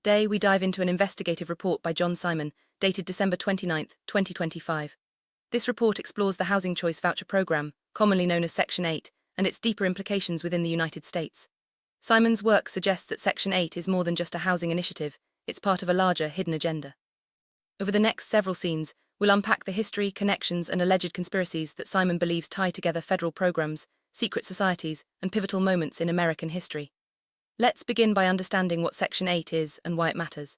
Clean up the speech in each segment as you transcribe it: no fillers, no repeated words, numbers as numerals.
Today, we dive into an investigative report by John Simon, dated December 29, 2025. This report explores the Housing Choice Voucher Program, commonly known as Section 8, and its deeper implications within the United States. Simon's work suggests that Section 8 is more than just a housing initiative, it's part of a larger, hidden agenda. Over the next several scenes, we'll unpack the history, connections, and alleged conspiracies that Simon believes tie together federal programs, secret societies, and pivotal moments in American history. Let's begin by understanding what Section 8 is and why it matters.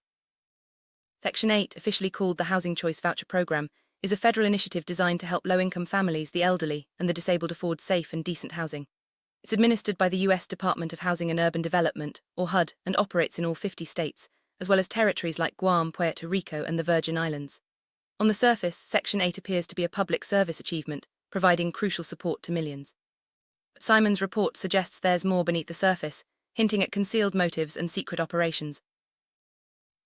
Section 8, officially called the Housing Choice Voucher Program, is a federal initiative designed to help low-income families, the elderly, and the disabled afford safe and decent housing. It's administered by the U.S. Department of Housing and Urban Development, or HUD, and operates in all 50 states, as well as territories like Guam, Puerto Rico, and the Virgin Islands. On the surface, Section 8 appears to be a public service achievement, providing crucial support to millions. But Simon's report suggests there's more beneath the surface, hinting at concealed motives and secret operations.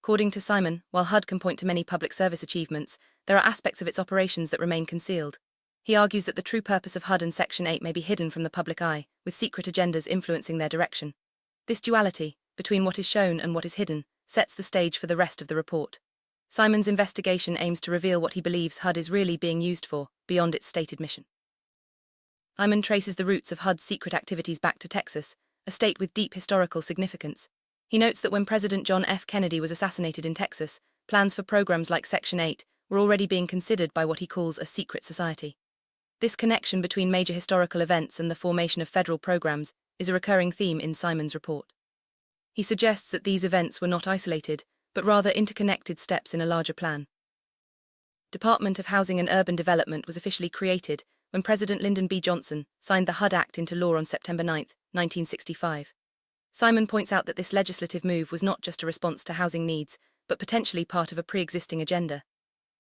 According to Simon, while HUD can point to many public service achievements, there are aspects of its operations that remain concealed. He argues that the true purpose of HUD and Section 8 may be hidden from the public eye, with secret agendas influencing their direction. This duality, between what is shown and what is hidden, sets the stage for the rest of the report. Simon's investigation aims to reveal what he believes HUD is really being used for, beyond its stated mission. Simon traces the roots of HUD's secret activities back to Texas, a state with deep historical significance. He notes that when President John F. Kennedy was assassinated in Texas, plans for programs like Section 8 were already being considered by what he calls a secret society. This connection between major historical events and the formation of federal programs is a recurring theme in Simon's report. He suggests that these events were not isolated, but rather interconnected steps in a larger plan. Department of Housing and Urban Development was officially created when President Lyndon B. Johnson signed the HUD Act into law on September 9, 1965. Simon points out that this legislative move was not just a response to housing needs, but potentially part of a pre-existing agenda.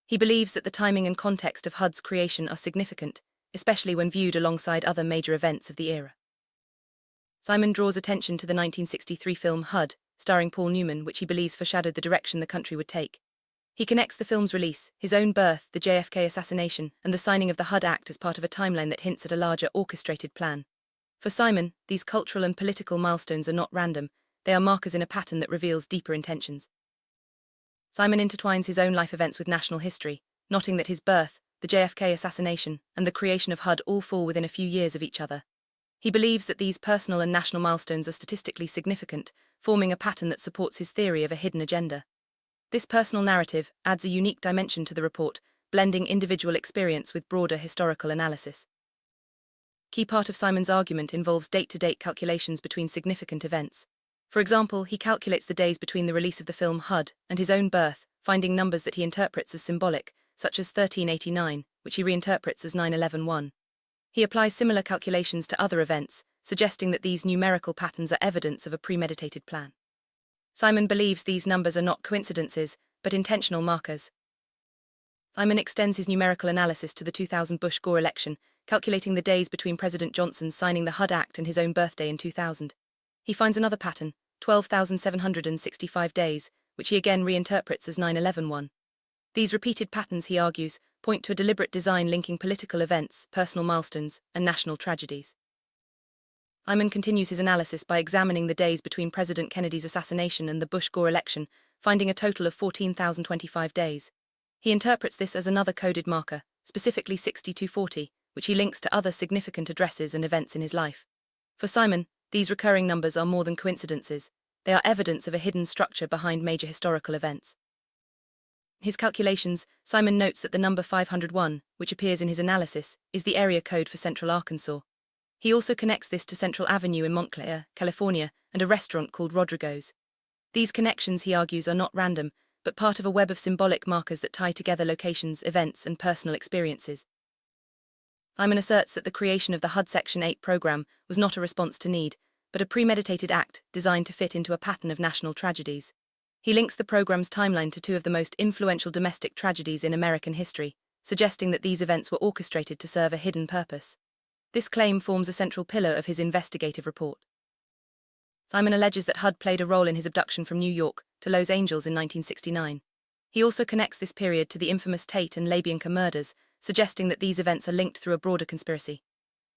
He believes that the timing and context of HUD's creation are significant, especially when viewed alongside other major events of the era. Simon draws attention to the 1963 film HUD, starring Paul Newman, which he believes foreshadowed the direction the country would take. He connects the film's release, his own birth, the JFK assassination, and the signing of the HUD Act as part of a timeline that hints at a larger orchestrated plan. For Simon, these cultural and political milestones are not random, they are markers in a pattern that reveals deeper intentions. Simon intertwines his own life events with national history, noting that his birth, the JFK assassination, and the creation of HUD all fall within a few years of each other. He believes that these personal and national milestones are statistically significant, forming a pattern that supports his theory of a hidden agenda. This personal narrative adds a unique dimension to the report, blending individual experience with broader historical analysis. Key part of Simon's argument involves date-to-date calculations between significant events. For example, he calculates the days between the release of the film HUD and his own birth, finding numbers that he interprets as symbolic, such as 1389, which he reinterprets as 9/11/1. He applies similar calculations to other events, suggesting that these numerical patterns are evidence of a premeditated plan. Simon believes these numbers are not coincidences, but intentional markers. Simon extends his numerical analysis to the 2000 Bush-Gore election, calculating the days between President Johnson signing the HUD Act and his own birthday in 2000. He finds another pattern, 12,765 days, which he again reinterprets as 9/11/1. These repeated patterns, he argues, point to a deliberate design linking political events, personal milestones, and national tragedies. Simon continues his analysis by examining the days between President Kennedy's assassination and the Bush-Gore election, finding a total of 14,025 days. He interprets this as another coded marker, specifically 6240, which he links to other significant addresses and events in his life. For Simon, these recurring numbers are more than coincidences, they are evidence of a hidden structure behind major historical events. In his calculations, Simon notes that the number 501, which appears in his analysis, is the area code for Central Arkansas. He also connects this to Central Avenue in Montclair, California, and a restaurant called Rodrigo's. These connections, he argues, are not random, but part of a web of symbolic markers that tie together locations, events, and personal experiences. Simon asserts that the creation of the HUD Section 8 program was not a response to need, but a premeditated act designed to fit into a pattern of national tragedies. He links the program's timeline to two of the most influential domestic tragedies in American history, suggesting that these events were orchestrated to serve a hidden purpose. This claim forms a central pillar of his investigative report. Simon alleges that HUD played a role in his abduction from New York to Los Angeles in 1969. He also connects this period to the infamous Tate and Labianca murders, suggesting that these events are linked through a broader conspiracy.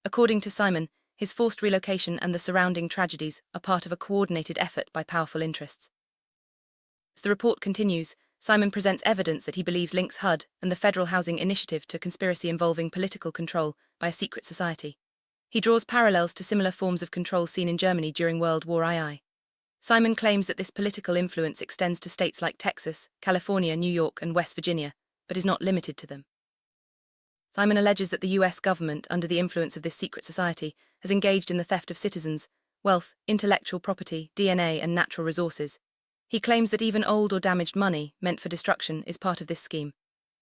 According to Simon, his forced relocation and the surrounding tragedies are part of a coordinated effort by powerful interests. The report continues. Simon presents evidence that he believes links HUD and the Federal Housing Initiative to conspiracy involving political control by a secret society. He draws parallels to similar forms of control seen in Germany during World War II. Simon claims that this political influence extends to states like Texas, California, New York, and West Virginia, but is not limited to them. Simon alleges that the US government, under the influence of this secret society, has engaged in the theft of citizens, wealth, intellectual property, DNA, and natural resources. He claims that even old or damaged money, meant for destruction, is part of this scheme.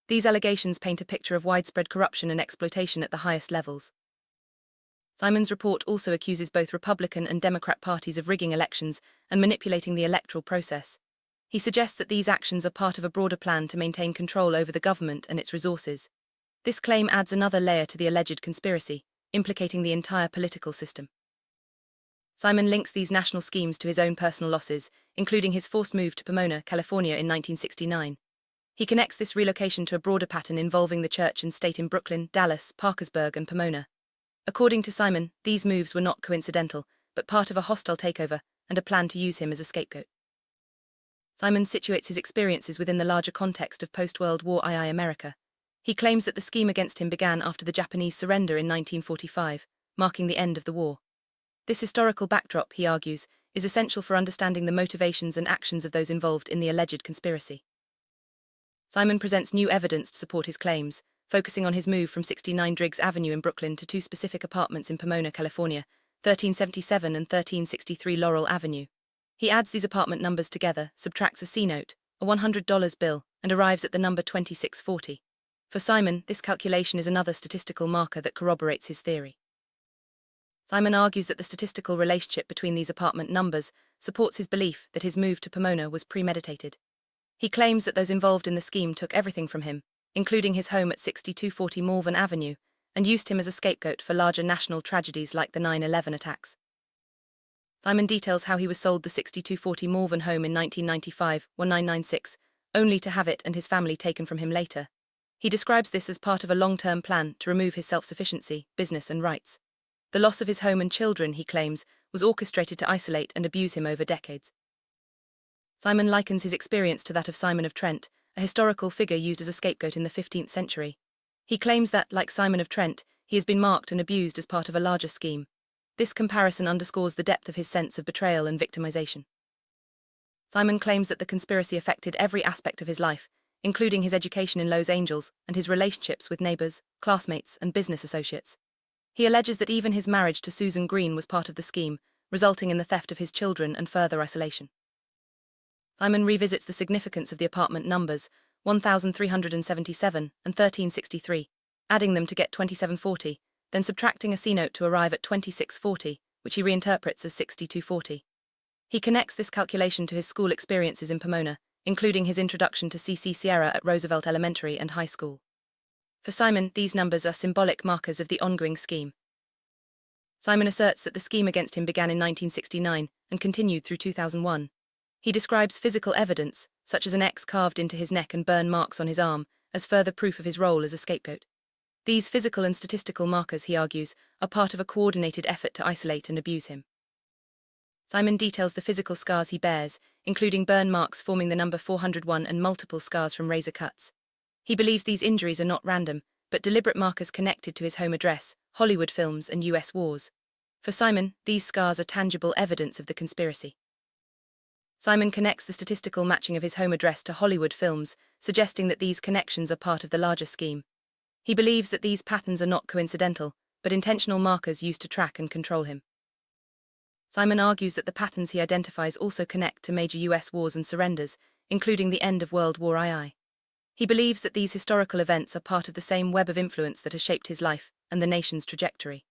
These allegations paint a picture of widespread corruption and exploitation at the highest levels. Simon's report also accuses both Republican and Democrat parties of rigging elections and manipulating the electoral process. He suggests that these actions are part of a broader plan to maintain control over the government and its resources. This claim adds another layer to the alleged conspiracy, implicating the entire political system. Simon links these national schemes to his own personal losses, including his forced move to Pomona, California in 1969. He connects this relocation to a broader pattern involving the church and state in Brooklyn, Dallas, Parkersburg, and Pomona. According to Simon, these moves were not coincidental, but part of a hostile takeover and a plan to use him as a scapegoat. Simon situates his experiences within the larger context of post-World War II America. He claims that the scheme against him began after the Japanese surrender in 1945, marking the end of the war. This historical backdrop, he argues, is essential for understanding the motivations and actions of those involved in the alleged conspiracy. Simon presents new evidence to support his claims, focusing on his move from 69 Driggs Avenue in Brooklyn to two specific apartments in Pomona, California, 1377 and 1363 Laurel Avenue. He adds these apartment numbers together, subtracts a C-note, a $100 bill, and arrives at the number 2640. For Simon, this calculation is another statistical marker that corroborates his theory. Simon argues that the statistical relationship between these apartment numbers supports his belief that his move to Pomona was premeditated. He claims that those involved in the scheme took everything from him, including his home at 6240 Malvern Avenue, and used him as a scapegoat for larger national tragedies like the 9/11 attacks. Simon details how he was sold the 6240 Malvern home in 1995-1996, only to have it and his family taken from him later. He describes this as part of a long-term plan to remove his self-sufficiency, business, and rights. The loss of his home and children, he claims, was orchestrated to isolate and abuse him over decades. Simon likens his experience to that of Simon of Trent, a historical figure used as a scapegoat in the 15th century. He claims that, like Simon of Trent, he has been marked and abused as part of a larger scheme. This comparison underscores the depth of his sense of betrayal and victimization. Simon claims that the conspiracy affected every aspect of his life, including his education in Los Angeles and his relationships with neighbors, classmates, and business associates. He alleges that even his marriage to Susan Green was part of the scheme, resulting in the theft of his children and further isolation. Simon revisits the significance of the apartment numbers 1377 and 1363, adding them to get 2740, then subtracting a C-note to arrive at 2640, which he reinterprets as 6240. He connects this calculation to his school experiences in Pomona, including his introduction to CC Sierra at Roosevelt Elementary and High School. For Simon, these numbers are symbolic markers of the ongoing scheme. Simon asserts that the scheme against him began in 1969 and continued through 2001. He describes physical evidence, such as an X carved into his neck and burn marks on his arm, as further proof of his role as a scapegoat. These physical and statistical markers, he argues, are part of a coordinated effort to isolate and abuse him. Simon details the physical scars he bears, including burn marks forming the number 401 and multiple scars from razor cuts. He believes these injuries are not random, but deliberate markers connected to his home address, Hollywood films, and US wars. For Simon, these scars are tangible evidence of the conspiracy. Simon connects the statistical matching of his home address to Hollywood films, suggesting that these connections are part of the larger scheme. He believes that these patterns are not coincidental, but intentional markers used to track and control him. Simon argues that the patterns he identifies also connect to major US wars and surrenders, including the end of World War II. He believes that these historical events are part of the same web of influence that has shaped his life and the nation's trajectory.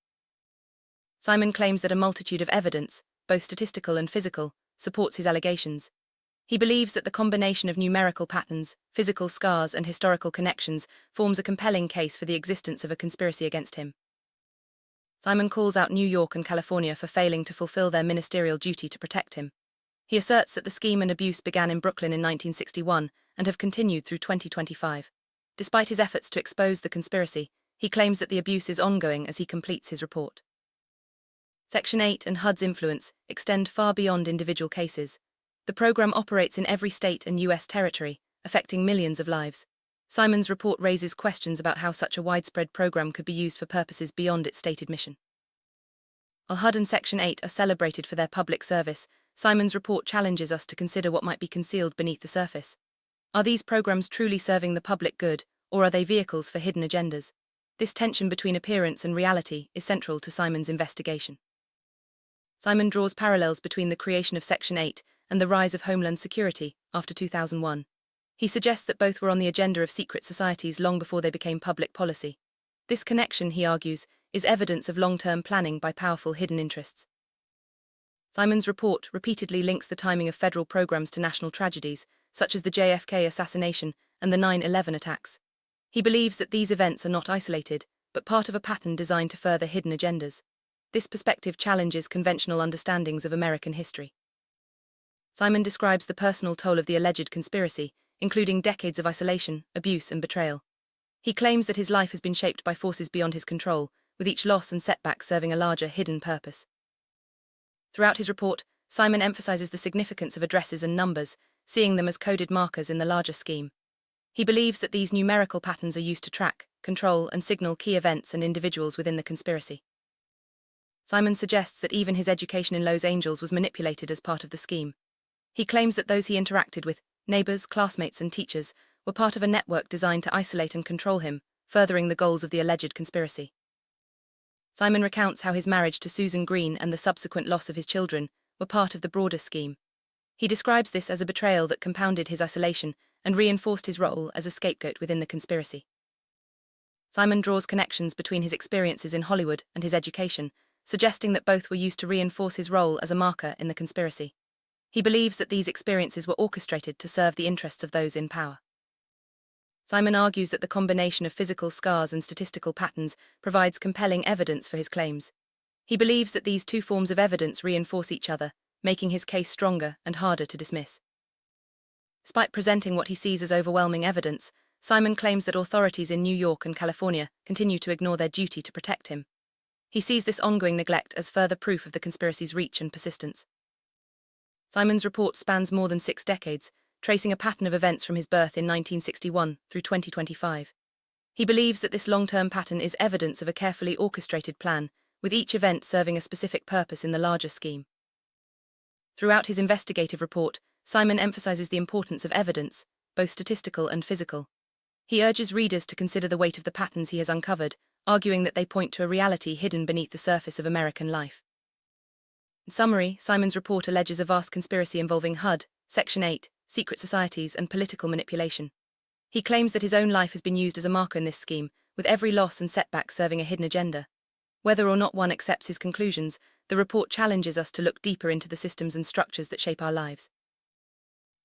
Simon claims that a multitude of evidence, both statistical and physical, supports his allegations. He believes that the combination of numerical patterns, physical scars, and historical connections forms a compelling case for the existence of a conspiracy against him. Simon calls out New York and California for failing to fulfill their ministerial duty to protect him. He asserts that the scheme and abuse began in Brooklyn in 1961 and have continued through 2025. Despite his efforts to expose the conspiracy, he claims that the abuse is ongoing as he completes his report. Section 8 and HUD's influence extend far beyond individual cases. The program operates in every state and U.S. territory, affecting millions of lives. Simon's report raises questions about how such a widespread program could be used for purposes beyond its stated mission. While HUD and Section 8 are celebrated for their public service, Simon's report challenges us to consider what might be concealed beneath the surface. Are these programs truly serving the public good, or are they vehicles for hidden agendas? This tension between appearance and reality is central to Simon's investigation. Simon draws parallels between the creation of Section 8 and the rise of Homeland Security after 2001. He suggests that both were on the agenda of secret societies long before they became public policy. This connection, he argues, is evidence of long-term planning by powerful hidden interests. Simon's report repeatedly links the timing of federal programs to national tragedies, such as the JFK assassination and the 9/11 attacks. He believes that these events are not isolated, but part of a pattern designed to further hidden agendas. This perspective challenges conventional understandings of American history. Simon describes the personal toll of the alleged conspiracy, including decades of isolation, abuse, and betrayal. He claims that his life has been shaped by forces beyond his control, with each loss and setback serving a larger hidden purpose. Throughout his report, Simon emphasizes the significance of addresses and numbers, seeing them as coded markers in the larger scheme. He believes that these numerical patterns are used to track, control, and signal key events and individuals within the conspiracy. Simon suggests that even his education in Los Angeles was manipulated as part of the scheme. He claims that those he interacted with, neighbors, classmates, and teachers, were part of a network designed to isolate and control him, furthering the goals of the alleged conspiracy. Simon recounts how his marriage to Susan Green and the subsequent loss of his children were part of the broader scheme. He describes this as a betrayal that compounded his isolation and reinforced his role as a scapegoat within the conspiracy. Simon draws connections between his experiences in Hollywood and his education, suggesting that both were used to reinforce his role as a marker in the conspiracy. He believes that these experiences were orchestrated to serve the interests of those in power. Simon argues that the combination of physical scars and statistical patterns provides compelling evidence for his claims. He believes that these two forms of evidence reinforce each other, making his case stronger and harder to dismiss. Despite presenting what he sees as overwhelming evidence, Simon claims that authorities in New York and California continue to ignore their duty to protect him. He sees this ongoing neglect as further proof of the conspiracy's reach and persistence. Simon's report spans more than 6 decades, tracing a pattern of events from his birth in 1961 through 2025. He believes that this long-term pattern is evidence of a carefully orchestrated plan, with each event serving a specific purpose in the larger scheme. Throughout his investigative report, Simon emphasizes the importance of evidence, both statistical and physical. He urges readers to consider the weight of the patterns he has uncovered, arguing that they point to a reality hidden beneath the surface of American life. In summary, Simon's report alleges a vast conspiracy involving HUD, Section 8, secret societies, and political manipulation. He claims that his own life has been used as a marker in this scheme, with every loss and setback serving a hidden agenda. Whether or not one accepts his conclusions, the report challenges us to look deeper into the systems and structures that shape our lives.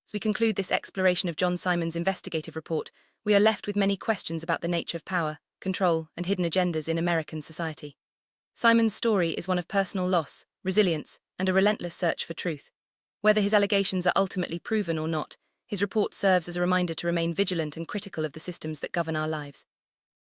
As we conclude this exploration of John Simon's investigative report, we are left with many questions about the nature of power, control, and hidden agendas in American society. Simon's story is one of personal loss, resilience, and a relentless search for truth. Whether his allegations are ultimately proven or not, his report serves as a reminder to remain vigilant and critical of the systems that govern our lives.